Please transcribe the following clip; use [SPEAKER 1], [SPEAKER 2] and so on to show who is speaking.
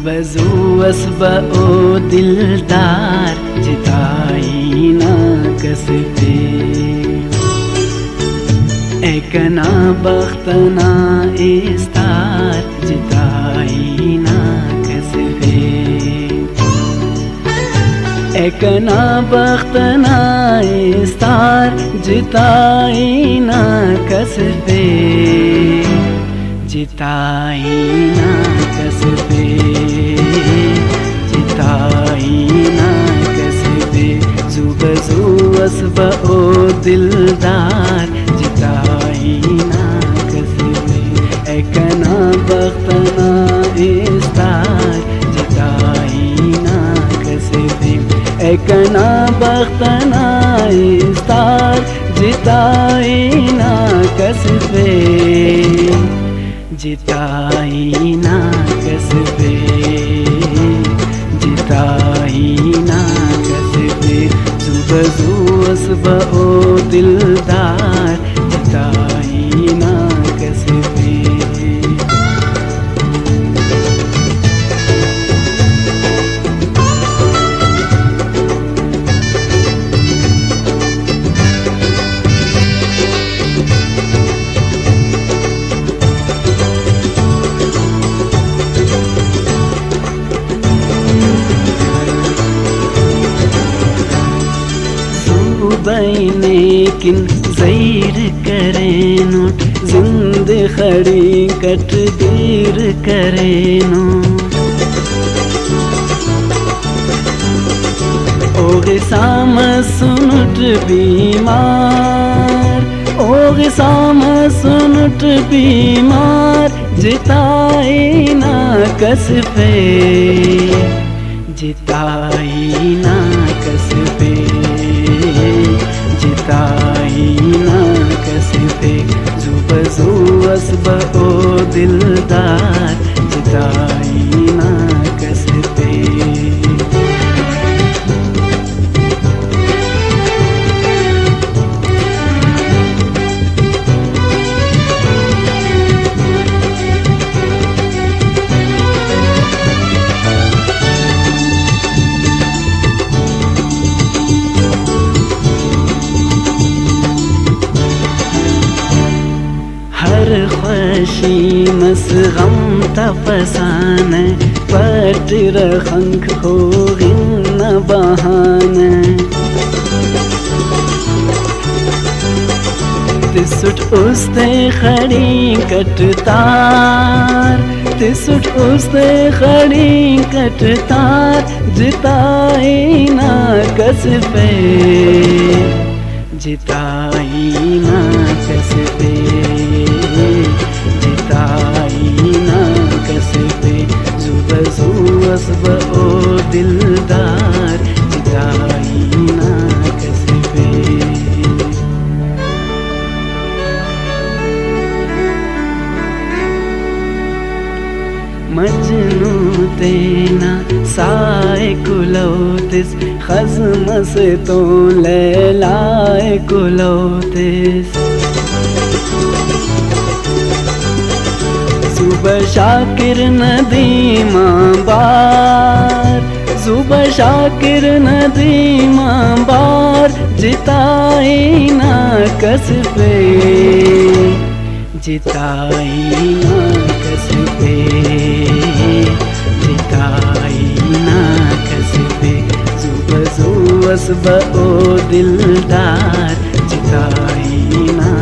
[SPEAKER 1] बजुअस बओ दिलदार जिताई ना कसबे एकना बख्तना इस्तार जिताई ना कसबे एकना बख्तना इस्तार जिताई ना कसबे जिताई ना कसबे जिताई ना कसबे जुबजुअस बओ दिलदार जिताई ना कसबे एकना बख्तना इस्तार जिताई ना कसबे एकना बख्तना इस्तार जिताई ना कसबे जिताई ना कसबे जिताई ना कसबे जुबजुअस बओ दिलदार जिताई ना कसबे बैने किन ज़ैर करेनो जिंद खड़ी कट दीर करेनो ओगे साम सुनुट बीमार ओगे साम सुनुट बीमार जिताई ना कसबे जिताई ना कसबे जिताई ना कसबे जुबजुअस बओ दिलदार जिताई ना कसबे ख़ुशी मस गम तफसान पट रखंख हो गिन बहान तिसुट उस्ते खड़ी कटतार तिसुट उस्ते खड़ी कटतार जिताई ना कसबे जिताई ना कसबे जिताई ना कसबे जुबजुअस बओ दिलदार जिताई ना कसबे मजनू तेना साए कुलौतिस खज़म से तो लैलाए कुलौतिस जुब शाकिर नदीमा बार जुब शाकिर नदीमा बार जिताई ना कसबे जिताई ना कसबे जिताई ना कसबे जुबजुअस बओ दिलदार जिताई ना